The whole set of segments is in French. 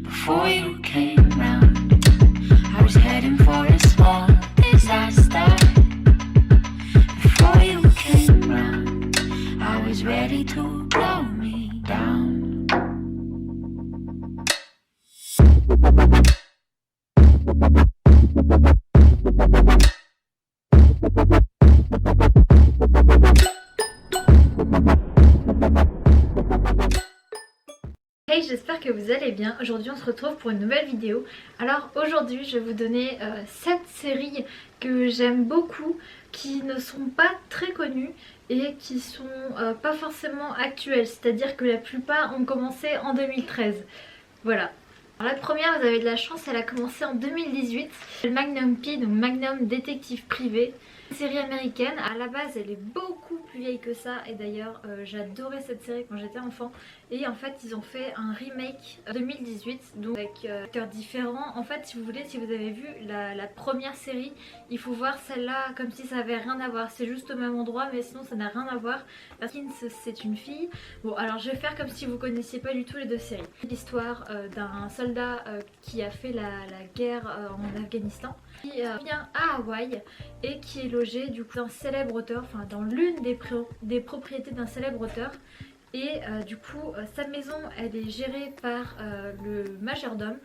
before you came round. I was heading for a small disaster. Before you came round, I was ready to blow me down. Hey, j'espère que vous allez bien. Aujourd'hui on se retrouve pour une nouvelle vidéo. Alors aujourd'hui je vais vous donner 7 séries que j'aime beaucoup, qui ne sont pas très connues et qui sont pas forcément actuelles. C'est-à-dire que la plupart ont commencé en 2013. Voilà. Alors la première, vous avez de la chance, elle a commencé en 2018. Magnum P, donc Magnum Détective Privé. Une série américaine, à la base elle est beaucoup plus vieille que ça et d'ailleurs j'adorais cette série quand j'étais enfant et en fait ils ont fait un remake 2018 donc avec acteurs différents. En fait si vous voulez, si vous avez vu la première série, il faut voir celle-là comme si ça avait rien à voir, c'est juste au même endroit mais sinon ça n'a rien à voir parce que c'est une fille. Bon alors je vais faire comme si vous connaissiez pas du tout les deux séries. L'histoire d'un soldat qui a fait la guerre en Afghanistan, qui vient à Hawaï et qui est logé du coup d'un célèbre auteur, enfin dans l'une des propriétés d'un célèbre auteur. Et du coup sa maison elle est gérée par le majordome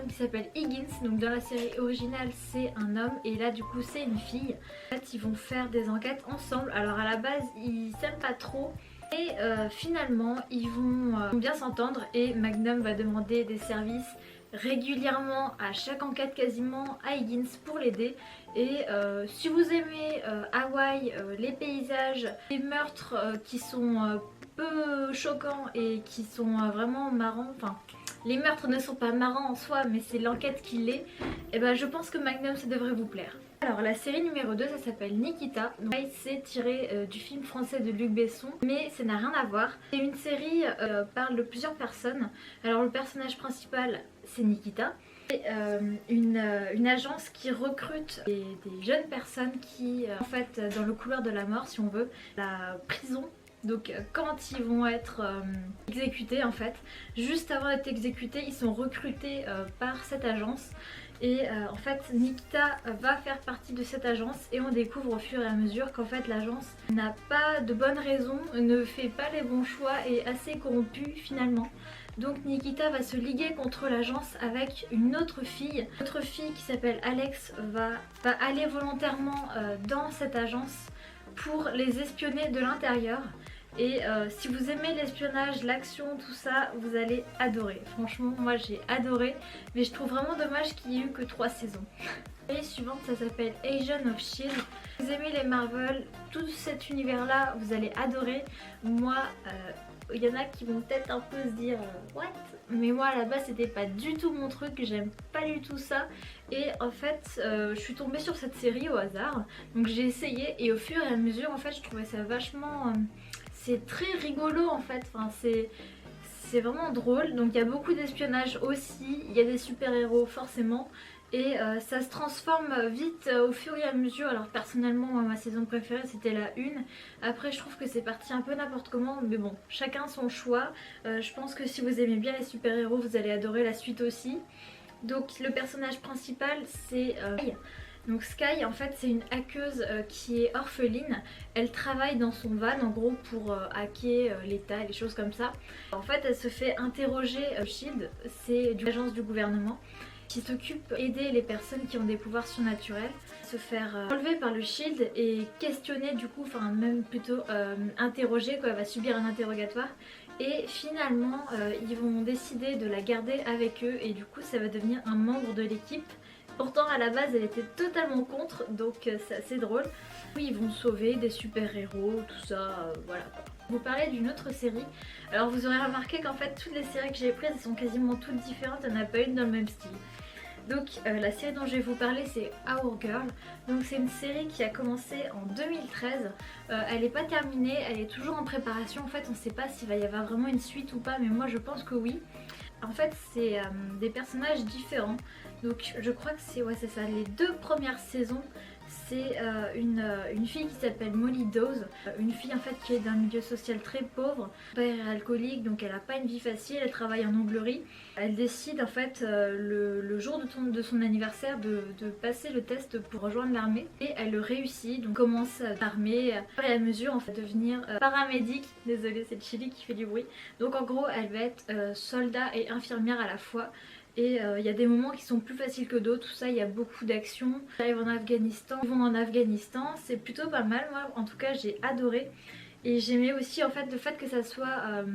qui s'appelle Higgins. Donc dans la série originale c'est un homme et là du coup c'est une fille. En fait ils vont faire des enquêtes ensemble. Alors à la base ils s'aiment pas trop et finalement ils vont bien s'entendre et Magnum va demander des services régulièrement à chaque enquête quasiment à Higgins pour l'aider. Et si vous aimez Hawaï, les paysages, les meurtres qui sont peu choquants et qui sont vraiment marrants, enfin les meurtres ne sont pas marrants en soi mais c'est l'enquête qui l'est, et ben je pense que Magnum ça devrait vous plaire. Alors la série numéro 2 ça s'appelle Nikita, c'est tiré du film français de Luc Besson mais ça n'a rien à voir. C'est une série parle de plusieurs personnes. Alors le personnage principal c'est Nikita. C'est une agence qui recrute des jeunes personnes qui en fait dans le couloir de la mort si on veut, la prison. Donc quand ils vont être exécutés en fait, juste avant d'être exécutés ils sont recrutés par cette agence. Et en fait Nikita va faire partie de cette agence et on découvre au fur et à mesure qu'en fait l'agence n'a pas de bonnes raisons, ne fait pas les bons choix et est assez corrompue finalement. Donc Nikita va se liguer contre l'agence avec une autre fille. L'autre fille qui s'appelle Alex va aller volontairement dans cette agence pour les espionner de l'intérieur. Et si vous aimez l'espionnage, l'action, tout ça, vous allez adorer. Franchement, moi j'ai adoré, mais je trouve vraiment dommage qu'il n'y ait eu que 3 saisons. Et suivante, ça s'appelle Agents of Shield. Si vous aimez les Marvel, tout cet univers-là, vous allez adorer. Moi, il y en a qui vont peut-être un peu se dire what, mais moi à la base c'était pas du tout mon truc, j'aime pas du tout ça. Et en fait je suis tombée sur cette série au hasard, donc j'ai essayé et au fur et à mesure en fait je trouvais ça vachement... c'est très rigolo en fait, enfin, c'est vraiment drôle. Donc il y a beaucoup d'espionnage aussi, il y a des super héros forcément. Et ça se transforme vite au fur et à mesure. Alors personnellement moi, ma saison préférée c'était la 1. Après je trouve que c'est parti un peu n'importe comment, mais bon chacun son choix. Je pense que si vous aimez bien les super héros vous allez adorer la suite aussi. Donc le personnage principal c'est donc Sky en fait c'est une hackeuse qui est orpheline. Elle travaille dans son van en gros pour hacker l'État et les choses comme ça. En fait elle se fait interroger Shield, c'est une agence du gouvernement qui s'occupe d'aider les personnes qui ont des pouvoirs surnaturels, se faire enlever par le Shield et questionner du coup, enfin même plutôt interroger quoi, elle va subir un interrogatoire. Et finalement ils vont décider de la garder avec eux et du coup ça va devenir un membre de l'équipe. Pourtant à la base elle était totalement contre, donc c'est assez drôle. Oui, ils vont sauver des super héros, tout ça, voilà. Vous parlez d'une autre série. Alors vous aurez remarqué qu'en fait toutes les séries que j'ai prises elles sont quasiment toutes différentes, il n'y en a pas une dans le même style. Donc la série dont je vais vous parler c'est Our Girl. Donc c'est une série qui a commencé en 2013. Elle n'est pas terminée, elle est toujours en préparation. En fait on ne sait pas s'il va y avoir vraiment une suite ou pas, mais moi je pense que oui. En fait c'est des personnages différents. Donc je crois que c'est ça, les 2 premières saisons C'est une fille qui s'appelle Molly Dawes, une fille en fait qui est d'un milieu social très pauvre. Son père est alcoolique donc elle n'a pas une vie facile, elle travaille en onglerie. Elle décide en fait le jour de son anniversaire de passer le test pour rejoindre l'armée et elle le réussit, donc commence l'armée et à mesure en fait devenir paramédic, désolée c'est le chili qui fait du bruit. Donc en gros elle va être soldat et infirmière à la fois. Et il y a des moments qui sont plus faciles que d'autres, tout ça, il y a beaucoup d'actions. Ils arrivent en Afghanistan, ils vont en Afghanistan, c'est plutôt pas mal, moi en tout cas j'ai adoré. Et j'aimais aussi en fait le fait que ça soit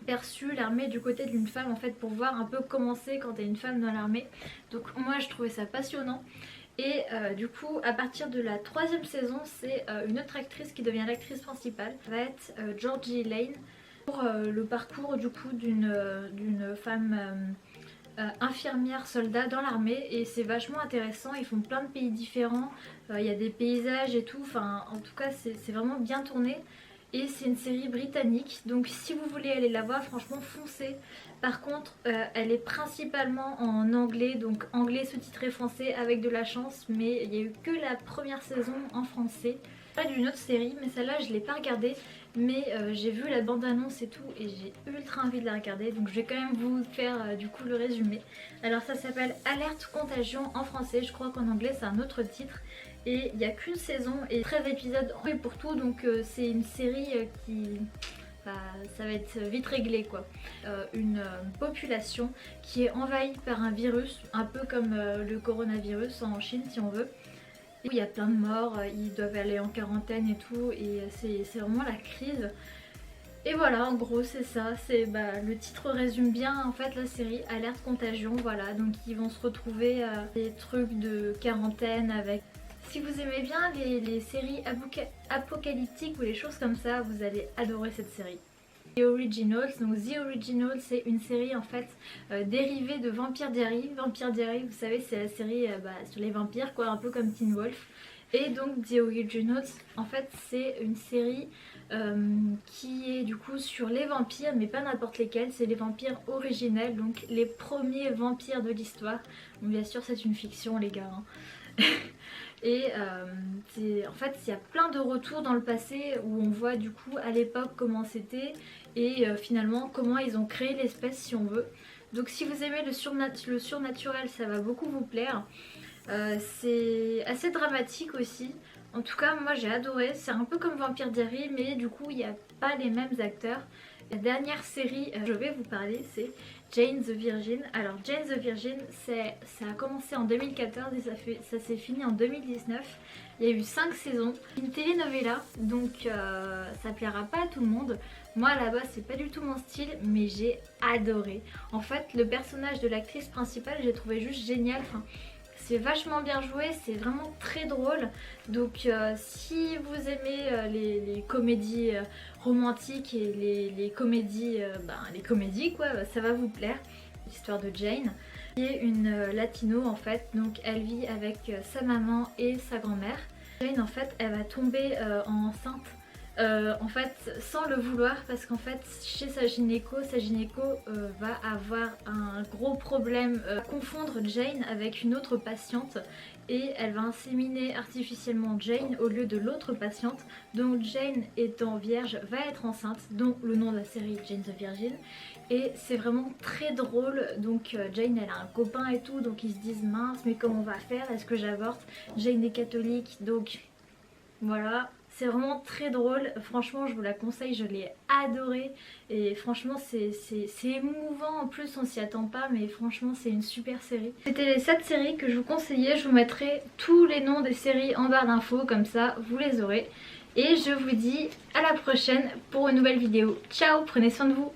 perçu l'armée du côté d'une femme en fait, pour voir un peu comment c'est quand t'es une femme dans l'armée. Donc moi je trouvais ça passionnant. Et du coup à partir de la 3e saison c'est une autre actrice qui devient l'actrice principale. Ça va être Georgie Lane pour le parcours du coup d'une femme infirmière soldat dans l'armée et c'est vachement intéressant. Ils font plein de pays différents, il y a des paysages et tout, enfin en tout cas c'est vraiment bien tourné. Et c'est une série britannique, donc si vous voulez aller la voir, franchement foncez. Par contre elle est principalement en anglais, donc anglais sous-titré français avec de la chance, mais il n'y a eu que la première saison en français. D'une autre série, mais celle-là je l'ai pas regardée, mais j'ai vu la bande-annonce et tout et j'ai ultra envie de la regarder, donc je vais quand même vous faire du coup le résumé. Alors ça s'appelle Alerte Contagion en français, je crois qu'en anglais c'est un autre titre et il n'y a qu'une saison et 13 épisodes en pour tout, donc c'est une série qui... ça va être vite réglé quoi. Une population qui est envahie par un virus, un peu comme le coronavirus en Chine si on veut. Il y a plein de morts, ils doivent aller en quarantaine et tout et c'est vraiment la crise. Et voilà, en gros c'est ça, le titre résume bien en fait la série, Alerte Contagion, voilà. Donc ils vont se retrouver des trucs de quarantaine avec... Si vous aimez bien les séries apocalyptiques ou les choses comme ça, vous allez adorer cette série. The Originals, donc The Originals c'est une série en fait dérivée de Vampire Diaries. Vampire Diaries, vous savez c'est la série sur les vampires quoi, un peu comme Teen Wolf. Et donc The Originals en fait c'est une série qui est du coup sur les vampires, mais pas n'importe lesquels, c'est les vampires originels, donc les premiers vampires de l'histoire. Bon, bien sûr c'est une fiction les gars hein. Et en fait il y a plein de retours dans le passé où on voit du coup à l'époque comment c'était et finalement comment ils ont créé l'espèce si on veut. Donc si vous aimez le surnaturel ça va beaucoup vous plaire. C'est assez dramatique aussi. En tout cas moi j'ai adoré, c'est un peu comme Vampire Diaries mais du coup il n'y a pas les mêmes acteurs. La dernière série je vais vous parler c'est Jane the Virgin. Alors Jane the Virgin ça a commencé en 2014 et ça s'est fini en 2019. Il y a eu 5 saisons, une telenovela donc ça plaira pas à tout le monde. Moi à la base c'est pas du tout mon style mais j'ai adoré. En fait le personnage de l'actrice principale j'ai trouvé juste génial. Enfin, c'est vachement bien joué, c'est vraiment très drôle. Donc si vous aimez les comédies romantiques et les comédies, les comédies quoi, ça va vous plaire. L'histoire de Jane, qui est une latino en fait, donc elle vit avec sa maman et sa grand-mère. Jane en fait elle va tomber enceinte. En fait sans le vouloir parce qu'en fait chez sa gynéco va avoir un gros problème confondre Jane avec une autre patiente et elle va inséminer artificiellement Jane au lieu de l'autre patiente, donc Jane étant vierge va être enceinte, dont le nom de la série Jane the Virgin. Et c'est vraiment très drôle, donc Jane elle a un copain et tout, donc ils se disent mince mais comment on va faire, est-ce que j'avorte? Jane est catholique donc voilà. C'est vraiment très drôle, franchement je vous la conseille, je l'ai adorée et franchement c'est émouvant, en plus on s'y attend pas mais franchement c'est une super série. C'était les 7 séries que je vous conseillais, je vous mettrai tous les noms des séries en barre d'infos comme ça vous les aurez. Et je vous dis à la prochaine pour une nouvelle vidéo. Ciao, prenez soin de vous.